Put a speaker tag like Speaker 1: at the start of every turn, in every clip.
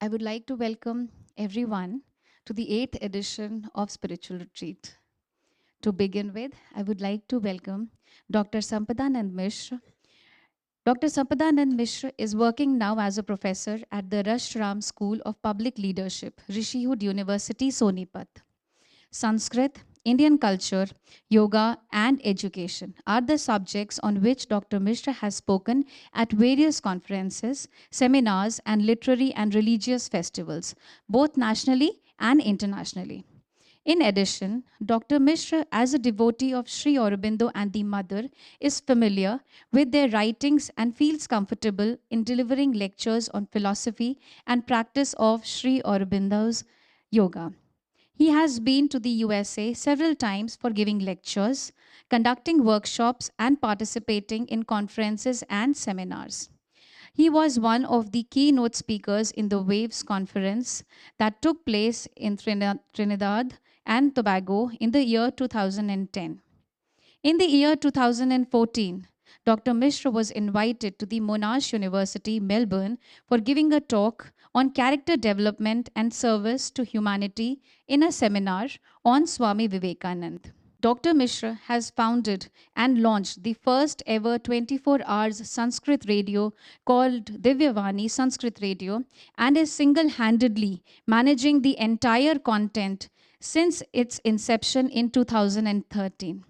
Speaker 1: I would like to welcome everyone to the 8th edition of Spiritual Retreat. To begin with, I would like to welcome Dr. Sampadananda Mishra. Dr. Sampadananda Mishra is working now as a professor at the Rashram School of Public Leadership, Rishihud University, Sonipat. Sanskrit, Indian culture, yoga, and education are the subjects on which Dr. Mishra has spoken at various conferences, seminars, and literary and religious festivals, both nationally and internationally. In addition, Dr. Mishra, as a devotee of Sri Aurobindo and the Mother, is familiar with their writings and feels comfortable in delivering lectures on philosophy and practice of Sri Aurobindo's yoga. He has been to the USA several times for giving lectures, conducting workshops, and participating in conferences and seminars. He was one of the keynote speakers in the WAVES conference that took place in Trinidad and Tobago in the year 2010. In the year 2014, Dr. Mishra was invited to the Monash University, Melbourne, for giving a talk on character development and service to humanity in a seminar on Swami Vivekanand. Dr. Mishra has founded and launched the first ever 24 hours Sanskrit radio called Divyavani Sanskrit Radio and is single handedly managing the entire content since its inception in 2013.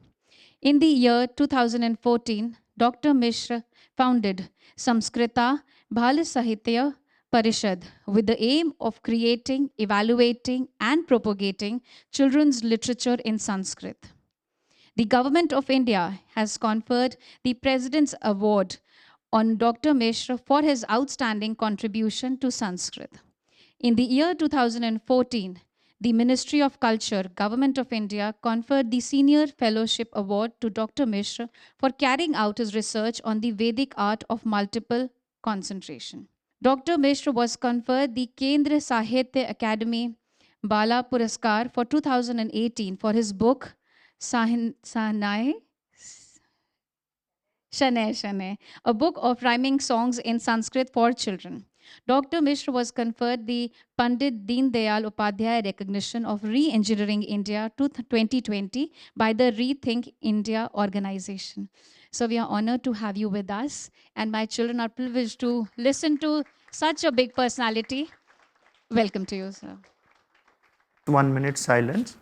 Speaker 1: In the year 2014, Dr. Mishra founded Samskrita Bhala Sahitya Parishad with the aim of creating, evaluating, and propagating children's literature in Sanskrit. The Government of India has conferred the President's Award on Dr. Mishra for his outstanding contribution to Sanskrit. In the year 2014, the Ministry of Culture, Government of India, conferred the Senior Fellowship Award to Dr. Mishra for carrying out his research on the Vedic art of multiple concentration. Dr. Mishra was conferred the Kendra Sahitya Academy Bala Puraskar for 2018 for his book Sahnai Shane, a book of rhyming songs in Sanskrit for children. Dr. Mishra was conferred the Pandit Deen Dayal Upadhyay Recognition of Re-Engineering India 2020 by the Rethink India organization. So we are honored to have you with us, and my children are privileged to listen to such a big personality. Welcome to you, sir.
Speaker 2: 1 minute silence.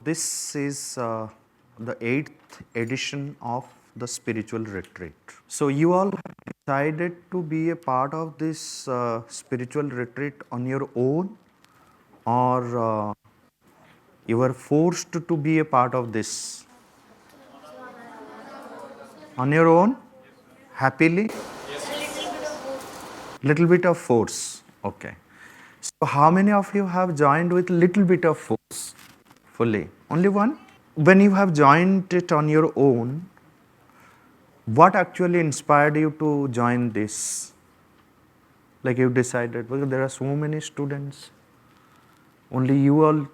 Speaker 2: This is the 8th edition of the spiritual retreat. So you all have decided to be a part of this spiritual retreat on your own, or you were forced to be a part of this? On your own? Happily? Little bit of force. Okay. So how many of you have joined with little bit of force? Fully? Only one? When you have joined it on your own, what actually inspired you to join this? Like you decided, because there are so many students, only you all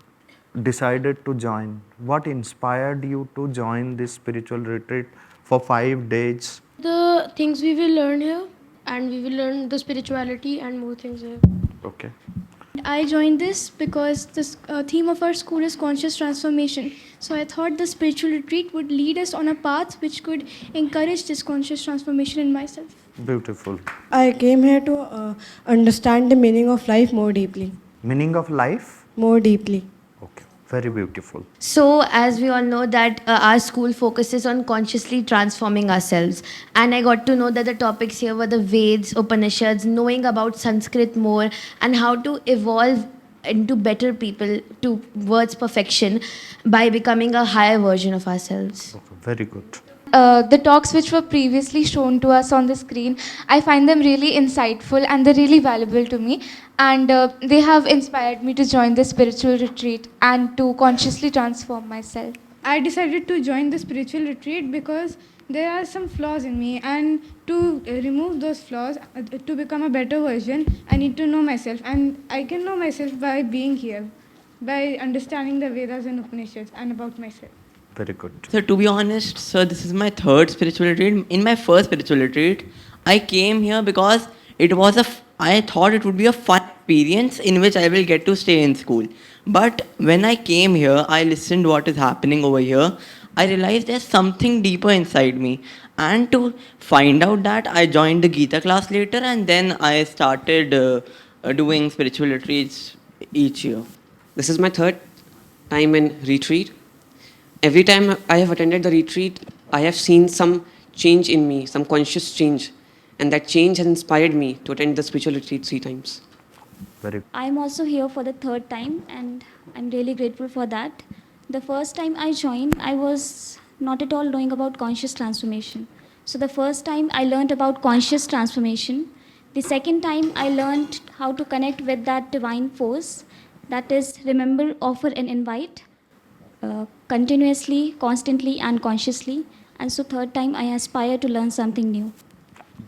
Speaker 2: decided to join. What inspired you to join this spiritual retreat for 5 days?
Speaker 3: The things we will learn here, and we will learn the spirituality and more things here.
Speaker 2: Okay.
Speaker 3: I joined this because the theme of our school is conscious transformation. So I thought the spiritual retreat would lead us on a path which could encourage this conscious transformation in myself.
Speaker 2: Beautiful.
Speaker 4: I came here to understand the meaning of life more deeply.
Speaker 2: Meaning of life?
Speaker 4: More deeply.
Speaker 2: Okay. Very beautiful.
Speaker 5: So, as we all know that our school focuses on consciously transforming ourselves, and I got to know that the topics here were the Veds, Upanishads, knowing about Sanskrit more, and how to evolve into better people towards perfection by becoming a higher version of ourselves.
Speaker 2: Okay. Very good.
Speaker 6: the talks which were previously shown to us on the screen, I find them really insightful and they're really valuable to me. And they have inspired me to join the spiritual retreat and to consciously transform myself.
Speaker 3: I decided to join the spiritual retreat because there are some flaws in me, and to remove those flaws, to become a better version, I need to know myself, and I can know myself by being here, by understanding the Vedas and Upanishads and about myself.
Speaker 2: Very good.
Speaker 7: So to be honest, sir, this is my third spiritual retreat. In my first spiritual retreat, I came here because I thought it would be a fun experience in which I will get to stay in school. But when I came here, I listened what is happening over here. I realized there's something deeper inside me. And to find out that, I joined the Gita class later, and then I started doing spiritual retreats each year.
Speaker 8: This is my third time in retreat. Every time I have attended the retreat, I have seen some change in me, some conscious change. And that change has inspired me to attend the spiritual retreat 3 times.
Speaker 2: Very
Speaker 9: I'm also here for the third time, and I'm really grateful for that. The first time I joined, I was not at all knowing about conscious transformation. So the first time I learned about conscious transformation. The second time I learned how to connect with that divine force, that is, remember, offer, and invite, continuously, constantly, and consciously. And so third time I aspire to learn something new.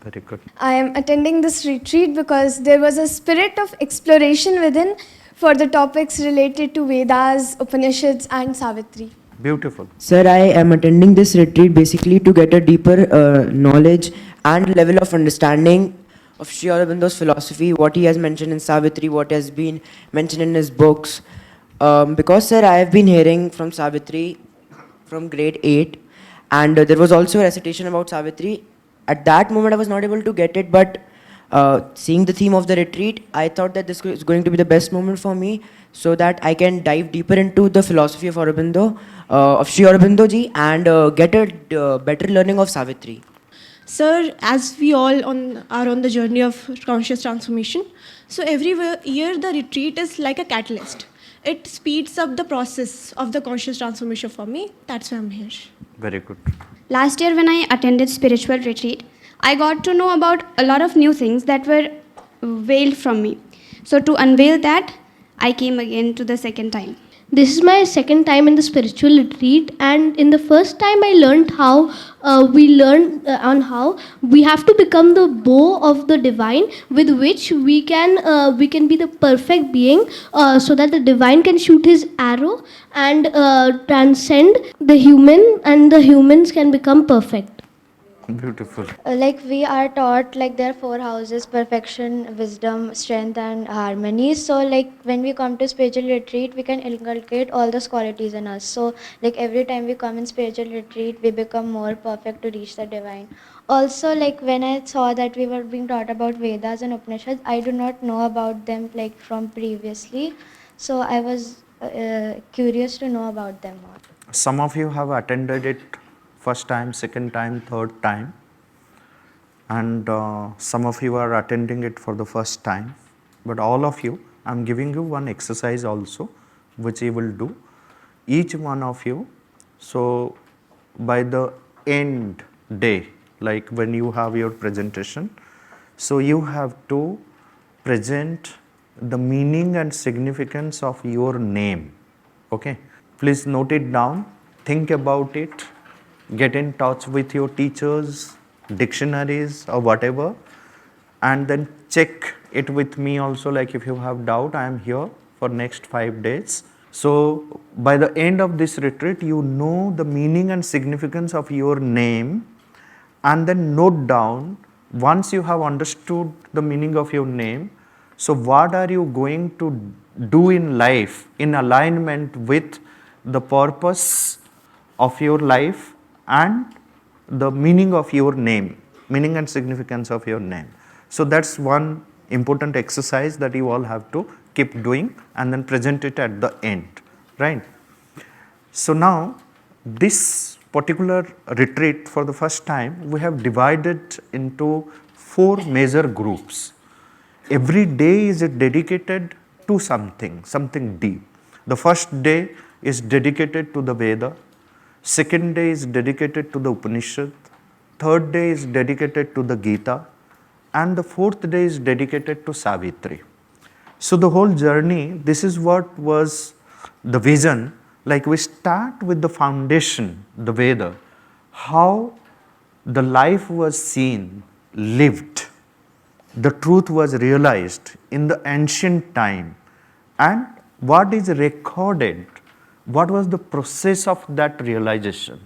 Speaker 2: Very good.
Speaker 10: I am attending this retreat because there was a spirit of exploration within for the topics related to Vedas, Upanishads, and Savitri.
Speaker 2: Beautiful.
Speaker 11: Sir, I am attending this retreat basically to get a deeper knowledge and level of understanding of Sri Aurobindo's philosophy, what he has mentioned in Savitri, what has been mentioned in his books. Because, sir, I have been hearing from Savitri from grade 8, and there was also a recitation about Savitri. At that moment, I was not able to get it, but seeing the theme of the retreat, I thought that this is going to be the best moment for me so that I can dive deeper into the philosophy of Aurobindo, of Sri Aurobindo ji, and get a better learning of Savitri.
Speaker 4: Sir, as we all are on the journey of conscious transformation, so every year the retreat is like a catalyst. It speeds up the process of the conscious transformation for me. That's why I'm here.
Speaker 2: Very good.
Speaker 12: Last year when I attended spiritual retreat, I got to know about a lot of new things that were veiled from me. So to unveil that, I came again to the second time.
Speaker 13: This is my second time in the spiritual retreat, and in the first time I learned how we have to become the bow of the divine, with which we can be the perfect being, so that the divine can shoot his arrow and transcend the human, and the humans can become perfect.
Speaker 2: Beautiful.
Speaker 10: Like we are taught, like there are 4 houses: perfection, wisdom, strength, and harmony. So like when we come to spiritual retreat, we can inculcate all those qualities in us. So like every time we come in spiritual retreat, we become more perfect to reach the divine. Also, like when I saw that we were being taught about Vedas and Upanishads, I do not know about them like from previously. So I was curious to know about them more.
Speaker 2: Some of you have attended it first time, second time, third time, and some of you are attending it for the first time. But all of you, I am giving you one exercise also, which you will do, each one of you. So by the end day, like when you have your presentation, so you have to present the meaning and significance of your name. Okay, please note it down, think about it, get in touch with your teachers, dictionaries or whatever, and then check it with me also. Like if you have doubt, I am here for next 5 days. So by the end of this retreat, you know the meaning and significance of your name, and then note down, once you have understood the meaning of your name, so what are you going to do in life in alignment with the purpose of your life and the meaning of your name, meaning and significance of your name. So that's one important exercise that you all have to keep doing and then present it at the end, right? So now this particular retreat, for the first time, we have divided into 4 major groups. Every day is dedicated to something deep. The first day is dedicated to the Veda. second day is dedicated to the Upanishad, third day is dedicated to the Gita, and the fourth day is dedicated to Savitri. So the whole journey, this is what was the vision. Like we start with the foundation, the Veda, how the life was seen, lived, the truth was realized in the ancient time, and what is recorded, what was the process of that realization,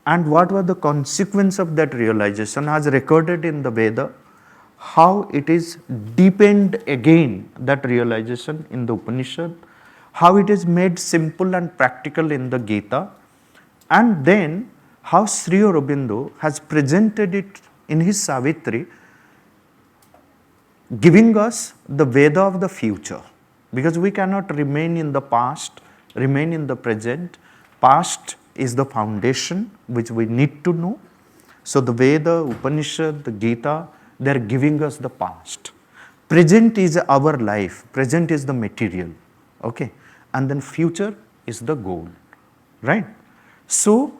Speaker 2: and what was the consequence of that realization as recorded in the Veda, how it is deepened again, that realization in the Upanishad, how it is made simple and practical in the Gita, and then how Sri Aurobindo has presented it in his Savitri, giving us the Veda of the future. Because we cannot remain in the past, remain in the present. Past is the foundation which we need to know. So the Veda, Upanishad, the Gita, they are giving us the past. Present is our life, present is the material, okay? And then future is the goal, right? So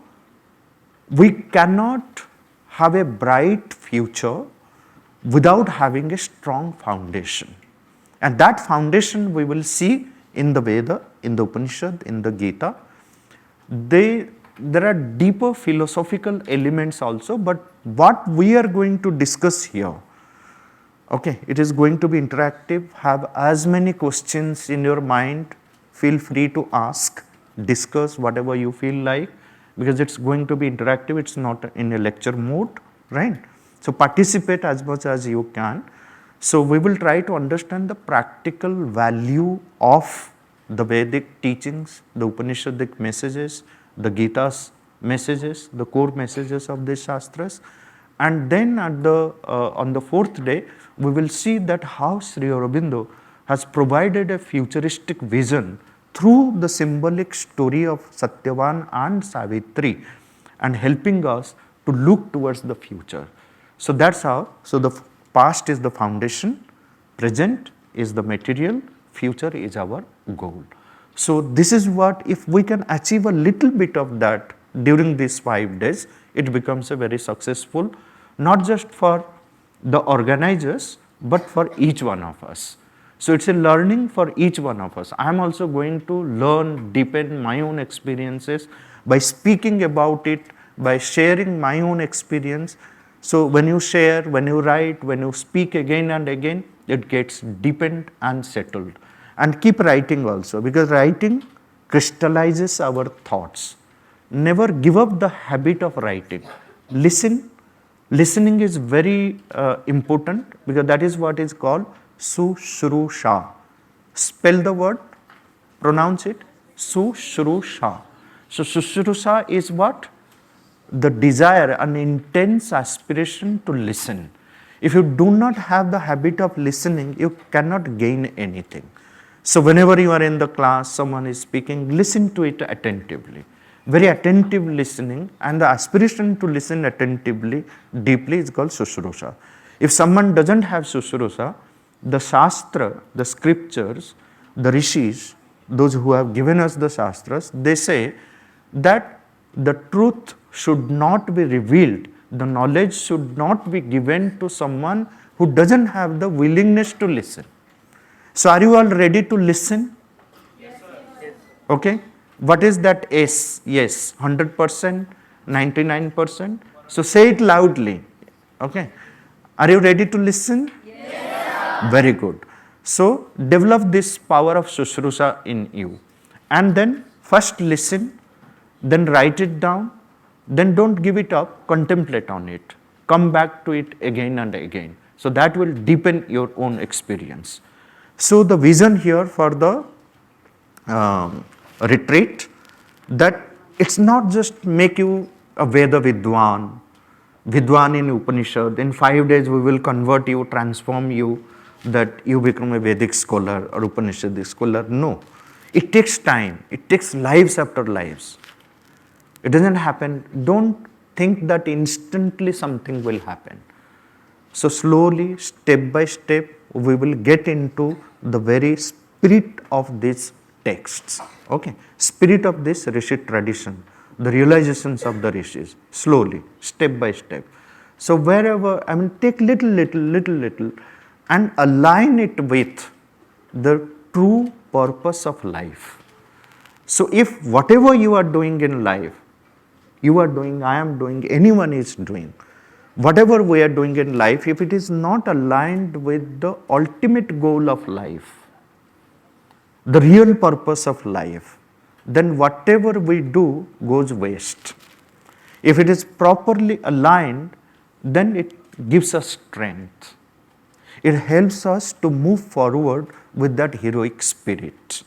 Speaker 2: we cannot have a bright future without having a strong foundation. And that foundation we will see in the Veda, in the Upanishad, in the Gita. There are deeper philosophical elements also, but what we are going to discuss here, okay, it is going to be interactive. Have as many questions in your mind, feel free to ask, discuss whatever you feel like, because it's going to be interactive, it's not in a lecture mode, right? So participate as much as you can. So we will try to understand the practical value of the Vedic teachings, the Upanishadic messages, the Gita's messages, the core messages of these Shastras. And then at on the fourth day, we will see that how Sri Aurobindo has provided a futuristic vision through the symbolic story of Satyavan and Savitri, and helping us to look towards the future. So that's how, so the past is the foundation, present is the material, future is our goal. So this is what, if we can achieve a little bit of that during these 5 days, it becomes a very successful, not just for the organizers, but for each one of us. So it's a learning for each one of us. I am also going to learn, deepen my own experiences by speaking about it, by sharing my own experience. So when you share, when you write, when you speak again and again, it gets deepened and settled. And keep writing also, because writing crystallizes our thoughts. Never give up the habit of writing. Listen. Listening is very important, because that is what is called Sushrusha. Spell the word, pronounce it, Sushrusha. So Sushrusha is what? The desire, an intense aspiration to listen. If you do not have the habit of listening, you cannot gain anything. So whenever you are in the class, someone is speaking, listen to it attentively. Very attentive listening, and the aspiration to listen attentively, deeply, is called Sushrusha. If someone doesn't have Sushrusha, the Shastra, the scriptures, the Rishis, those who have given us the Shastras, they say that the truth should not be revealed, the knowledge should not be given to someone who doesn't have the willingness to listen. So are you all ready to listen? Yes, sir. Okay. What is that S? Yes, 100%, 99%. So say it loudly. Okay. Are you ready to listen? Yes. Very good. So develop this power of Sushrusha in you. And then first listen, then write it down, then don't give it up, contemplate on it. Come back to it again and again. So that will deepen your own experience. So the vision here for the retreat, that it's not just make you a Veda Vidwan in Upanishad. In 5 days we will convert you, transform you, that you become a Vedic scholar or Upanishadic scholar. No, it takes time, it takes lives after lives. It doesn't happen. Don't think that instantly something will happen. So slowly, step by step, we will get into the very spirit of these texts. Okay, spirit of this Rishi tradition, the realizations of the rishis, slowly, step by step. So wherever, take little, and align it with the true purpose of life. So if whatever you are doing in life, you are doing, I am doing, anyone is doing, whatever we are doing in life, if it is not aligned with the ultimate goal of life, the real purpose of life, then whatever we do goes waste. If it is properly aligned, then it gives us strength. It helps us to move forward with that heroic spirit.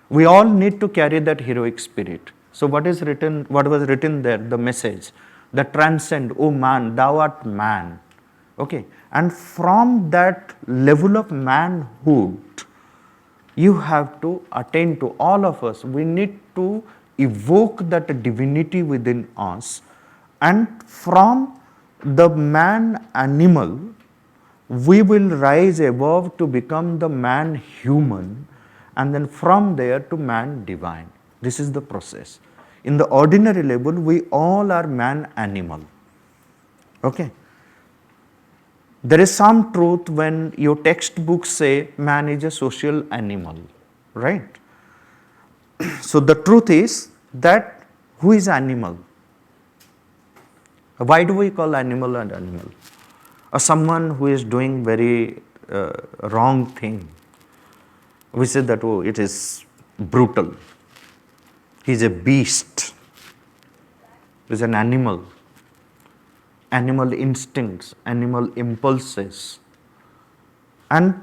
Speaker 2: We all need to carry that heroic spirit. So what was written there, the message, that transcend, O man, thou art man. Okay, and from that level of manhood, you have to attain to, all of us, we need to evoke that divinity within us, and from the man animal, we will rise above to become the man human, and then from there to man divine. This is the process. In the ordinary level, we all are man animal. Okay. There is some truth when your textbooks say man is a social animal, right? So the truth is that who is animal? Why do we call animal an animal? Or someone who is doing very wrong thing, we say that, oh, it is brutal. He is a beast. He is an animal. Animal instincts, animal impulses. And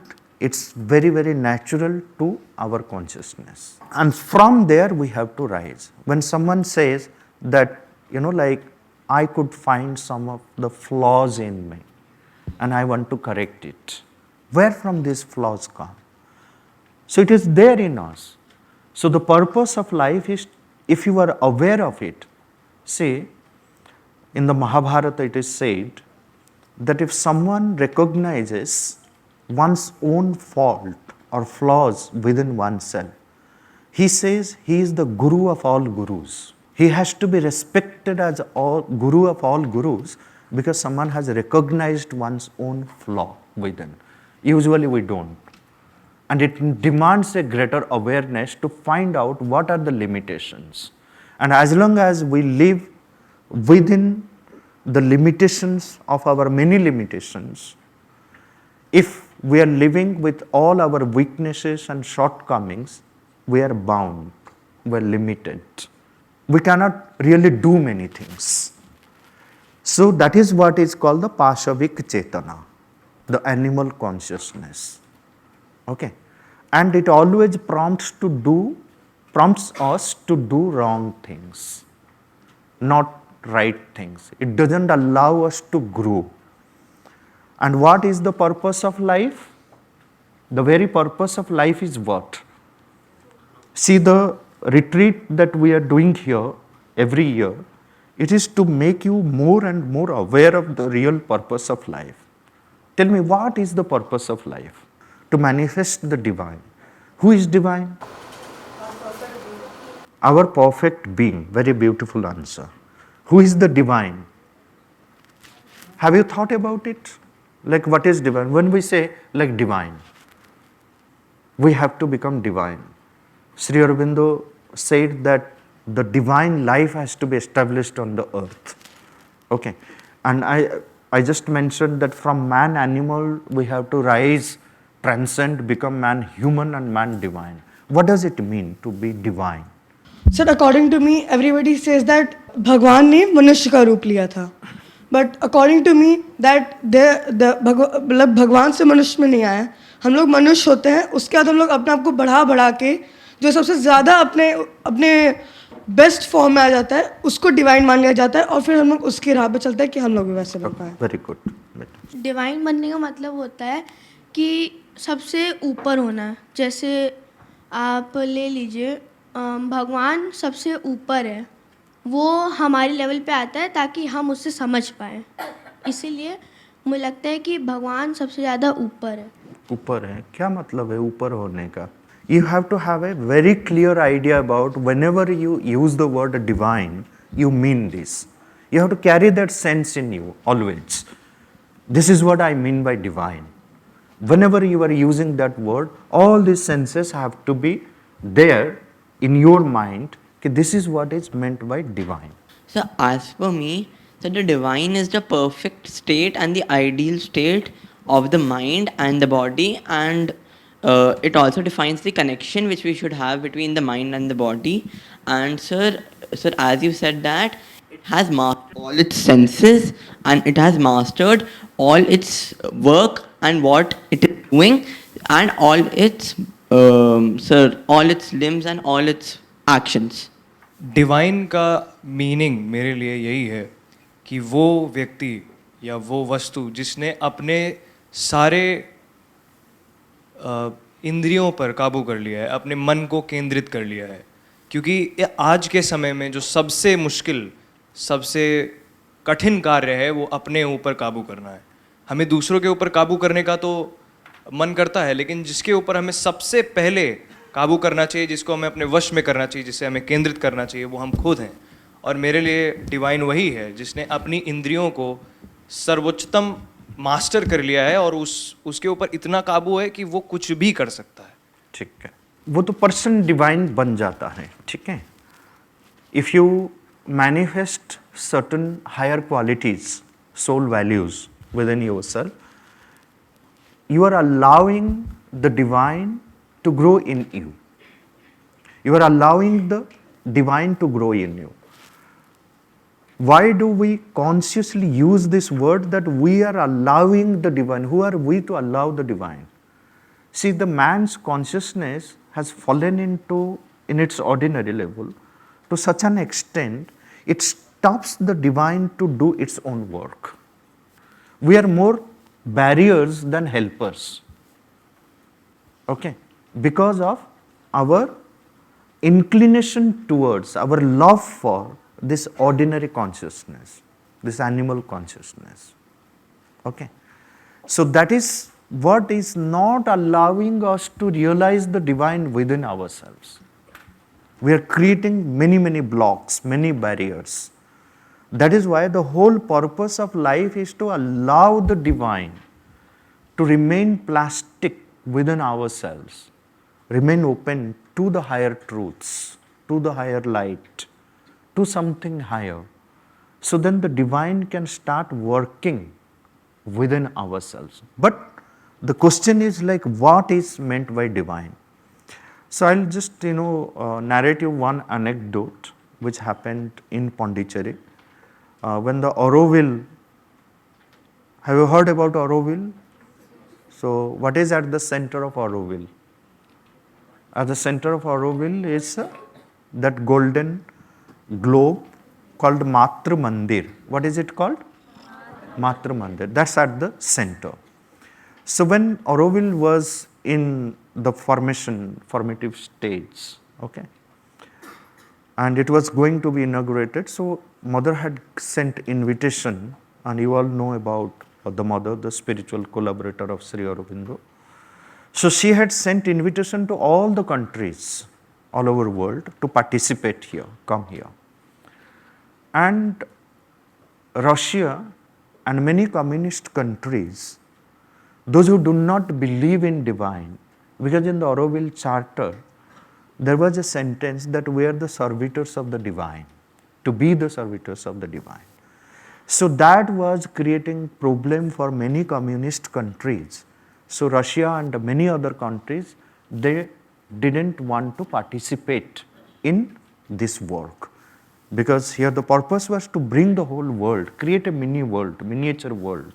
Speaker 2: it's very, very natural to our consciousness. And from there we have to rise. When someone says that, like, I could find some of the flaws in me and I want to correct it, where from these flaws come? So it is there in us. So the purpose of life is, if you are aware of it, say, in the Mahabharata it is said that if someone recognizes one's own fault or flaws within oneself, he says he is the guru of all gurus. He has to be respected as guru of all gurus because someone has recognized one's own flaw within. Usually we don't. And it demands a greater awareness to find out what are the limitations. And as long as we live within the limitations of our many limitations, if we are living with all our weaknesses and shortcomings, we are bound, we are limited. We cannot really do many things. So that is what is called the Pashavik Chetana, the animal consciousness. Okay. And it always prompts us to do wrong things, not right things. It doesn't allow us to grow. And what is the purpose of life? The very purpose of life is what? See, the retreat that we are doing here every year, it is to make you more and more aware of the real purpose of life. Tell me, what is the purpose of life? To manifest the divine. Who is divine? Our perfect being. Very beautiful answer. Who is the divine? Have you thought about it? Like, what is divine? When we say like divine, we have to become divine. Sri Aurobindo said that the divine life has to be established on the earth. Okay. And I just mentioned that from man animal we have to rise, transcend, become man human and man divine. What does it mean to be divine?
Speaker 14: Sir, according to me, everybody says that भगवान ने मनुष्य का रूप लिया था. But according to me, that मतलब भगवान से मनुष्य में नहीं आया. हम लोग मनुष्य होते हैं, उसके बाद हम लोग अपने आप को बढ़ा के जो सबसे ज़्यादा अपने बेस्ट फॉर्म में आ जाता है, उसको डिवाइन मान लिया जाता है और फिर हम लोग उसकी राह पे चलते हैं कि हम लोग भी वैसे बन पाए.
Speaker 2: Very good.
Speaker 12: डिवाइन बनने का मतलब होता है कि सबसे ऊपर होना है. जैसे आप ले लीजिए, भगवान सबसे ऊपर है, वो हमारे लेवल पे आता है ताकि हम उससे समझ पाएँ. इसीलिए मुझे लगता है कि भगवान सबसे ज़्यादा ऊपर है.
Speaker 2: ऊपर है, क्या मतलब है ऊपर होने का? You have to have a very clear idea about, whenever you use the word divine, you mean this. You have to carry that sense in you always. This is what I mean by divine. Whenever you are using that word, all these senses have to be there in your mind. Okay, this is what is meant by divine.
Speaker 7: So as per me, so the divine is the perfect state and the ideal state of the mind and the body, and it also defines the connection which we should have between the mind and the body. And sir, as you said that it has mastered all its senses and it has mastered all its work and what it is doing and all its all its limbs and all its actions.
Speaker 15: Divine का meaning मेरे लिए यही है कि वो व्यक्ति या वो वस्तु जिसने अपने सारे इंद्रियों पर काबू कर लिया है, अपने मन को केंद्रित कर लिया है, क्योंकि ये आज के समय में जो सबसे मुश्किल, सबसे कठिन कार्य है वो अपने ऊपर काबू करना है. हमें दूसरों के ऊपर काबू करने का तो मन करता है, लेकिन जिसके ऊपर हमें सबसे पहले काबू करना चाहिए, जिसको हमें अपने वश में करना चाहिए, जिसे हमें केंद्रित करना चाहिए, वो हम खुद हैं. और मेरे लिए डिवाइन वही है जिसने अपनी इंद्रियों को सर्वोच्चतम मास्टर कर लिया है और उसके ऊपर इतना काबू है कि वो कुछ भी कर सकता है.
Speaker 2: ठीक है, वो तो पर्सन डिवाइन बन जाता है. ठीक है, if you manifest certain higher qualities, soul values within yourself, you are allowing the divine to grow in you. You are allowing the divine to grow in you. Why do we consciously use this word that we are allowing the divine? Who are we to allow the divine? See, the man's consciousness has fallen in its ordinary level to such an extent, it stops the divine to do its own work. We are more barriers than helpers. Okay, because of our inclination towards, our love for this ordinary consciousness, this animal consciousness. Okay, so that is what is not allowing us to realize the divine within ourselves. We are creating many blocks, many barriers. That is why the whole purpose of life is to allow the divine to remain plastic within ourselves, remain open to the higher truths, to the higher light, to something higher. So then the divine can start working within ourselves. But the question is like, what is meant by divine? So I'll just narrate you one anecdote which happened in Pondicherry. When the Auroville, have you heard about Auroville? So what is at the center of Auroville? At the center of Auroville is that golden globe called Matra Mandir. What is it called? Matra Mandir. That's at the center. So when Auroville was in the formative stage, okay, and it was going to be inaugurated, so mother had sent invitation, and you all know about the mother, the spiritual collaborator of Sri Aurobindo. So she had sent invitation to all the countries all over the world to participate here, come here. And Russia and many communist countries, those who do not believe in divine, because in the Auroville Charter, there was a sentence that we are the servitors of the divine, to be the servitors of the divine. So that was creating problem for many communist countries. So Russia and many other countries, they didn't want to participate in this work. Because here the purpose was to bring the whole world, create a mini world, miniature world.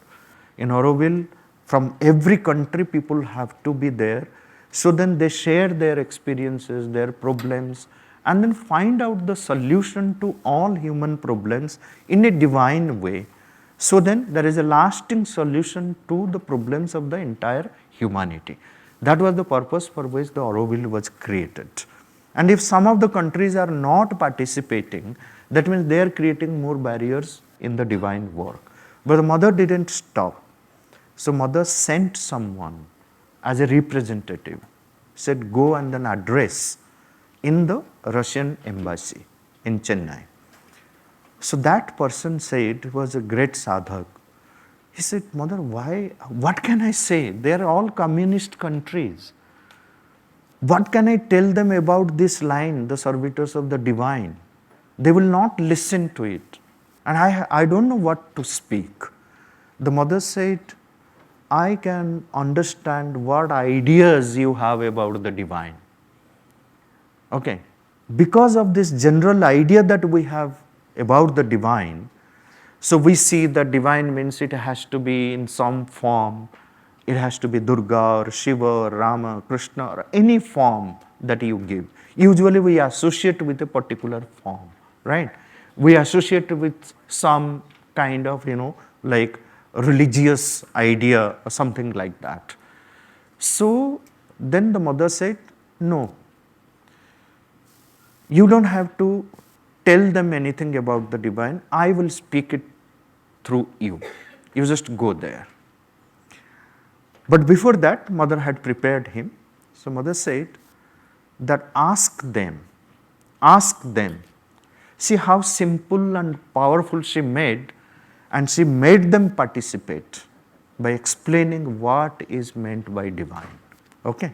Speaker 2: In Auroville, from every country people have to be there. So then they share their experiences, their problems, and then find out the solution to all human problems in a divine way. So then there is a lasting solution to the problems of the entire humanity. That was the purpose for which the Auroville was created. And if some of the countries are not participating, that means they are creating more barriers in the divine work. But the mother didn't stop. So mother sent someone as a representative, said go and then address in the Russian embassy in Chennai. So that person said, he was a great sadhak. He said, Mother, why, what can I say? They are all communist countries. What can I tell them about this line, the servitors of the divine? They will not listen to it. And I don't know what to speak. The mother said, I can understand what ideas you have about the divine. Okay. Because of this general idea that we have about the divine, so we see that divine means it has to be in some form. It has to be Durga or Shiva or Rama, Krishna or any form that you give. Usually we associate with a particular form, right? We associate with some kind of, like religious idea or something like that. So then the mother said, no, you don't have to tell them anything about the divine. I will speak it through you. You just go there. But before that, mother had prepared him. So mother said that ask them. See how simple and powerful she made, and she made them participate by explaining what is meant by divine. Okay.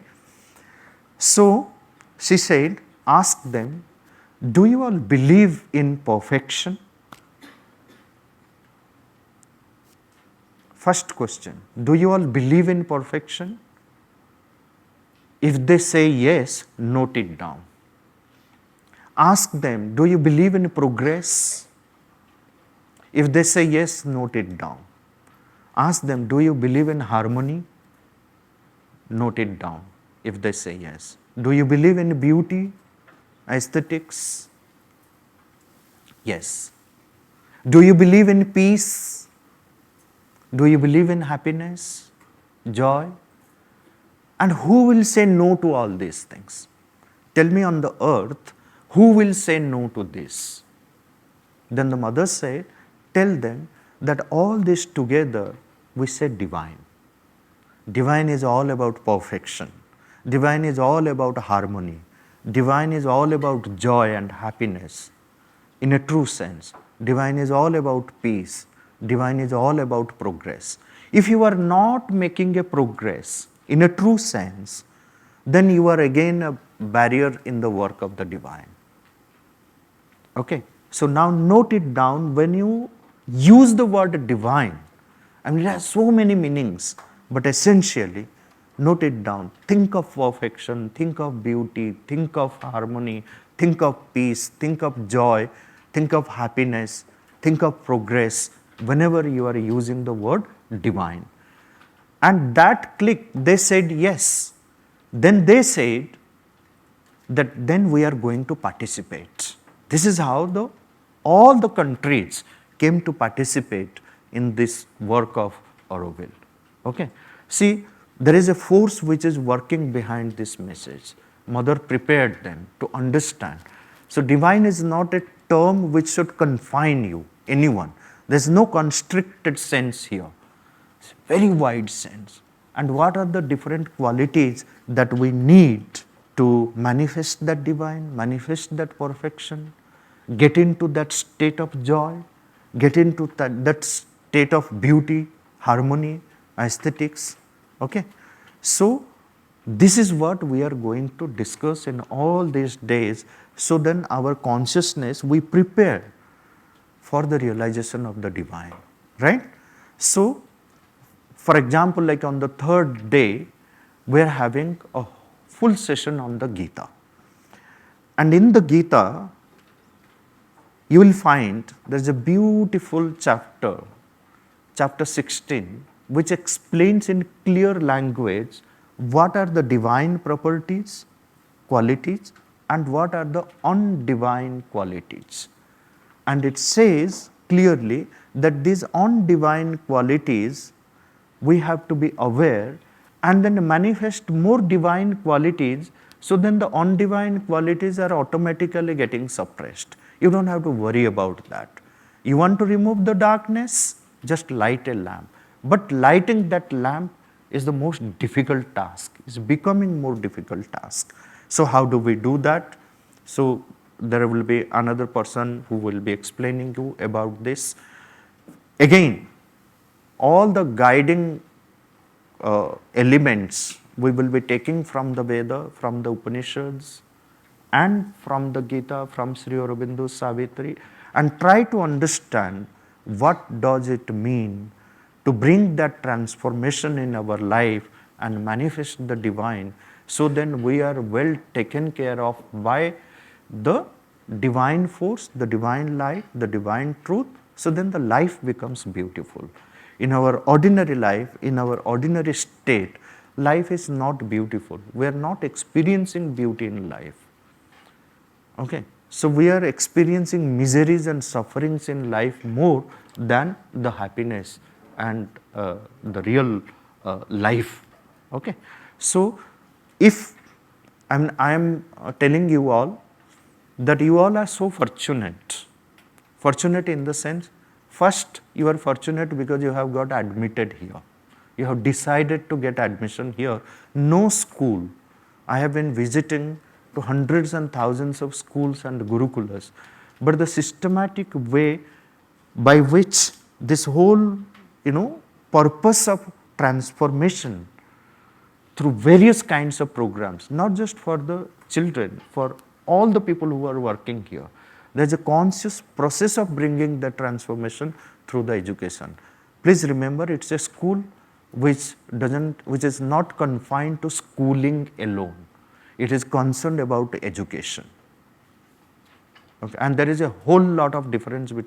Speaker 2: So she said, ask them, do you all believe in perfection? First question, do you all believe in perfection? If they say yes, note it down. Ask them, do you believe in progress? If they say yes, note it down. Ask them, do you believe in harmony? Note it down if they say yes. Do you believe in beauty, aesthetics? Yes. Do you believe in peace? Do you believe in happiness, joy? And who will say no to all these things? Tell me on the earth, who will say no to this? Then the mother said, tell them that all this together we say divine. Divine is all about perfection. Divine is all about harmony. Divine is all about joy and happiness. In a true sense, divine is all about peace. Divine is all about progress. If you are not making a progress in a true sense, then you are again a barrier in the work of the divine. Okay, so now note it down. When you use the word divine, I mean, it has so many meanings, but essentially, note it down. Think of perfection, think of beauty, think of harmony, think of peace, think of joy, think of happiness, think of progress whenever you are using the word divine. And that click, they said yes. Then they said that then we are going to participate. This is how all the countries came to participate in this work of Auroville. Okay. See, there is a force which is working behind this message. Mother prepared them to understand. So divine is not a term which should confine you, anyone. There is no constricted sense here. It's a very wide sense. And what are the different qualities that we need to manifest that divine, manifest that perfection, get into that state of joy, get into that state of beauty, harmony, aesthetics. Okay. So this is what we are going to discuss in all these days. So then our consciousness, we prepare for the realization of the divine, right? So, for example, like on the third day, we are having a full session on the Gita. And in the Gita, you will find there is a beautiful chapter, chapter 16, which explains in clear language what are the divine properties, qualities, and what are the undivine qualities. And it says clearly that these undivine qualities we have to be aware and then manifest more divine qualities, so then the undivine qualities are automatically getting suppressed. You don't have to worry about that. You want to remove the darkness? Just light a lamp. But lighting that lamp is the most difficult task. It's becoming more difficult task. So how do we do that? So there will be another person who will be explaining you about this. Again, all the guiding elements we will be taking from the Veda, from the Upanishads, and from the Gita, from Sri Aurobindo's Savitri, and try to understand what does it mean to bring that transformation in our life and manifest the divine. So then we are well taken care of by the divine force, the divine light, the divine truth. So then the life becomes beautiful. In our ordinary life, in our ordinary state, life is not beautiful. We are not experiencing beauty in life. Okay, so we are experiencing miseries and sufferings in life more than the happiness and the real life. Okay, so if I am telling you all that you all are so fortunate in the sense, first you are fortunate because you have got admitted here. You have decided to get admission here. No school, I have been visiting to hundreds and thousands of schools and gurukulas, but the systematic way by which this whole, purpose of transformation through various kinds of programs, not just for the children, for all the people who are working here. There is a conscious process of bringing the transformation through the education. Please remember, it's a school which is not confined to schooling alone. It is concerned about education. Okay? And there is a whole lot of difference between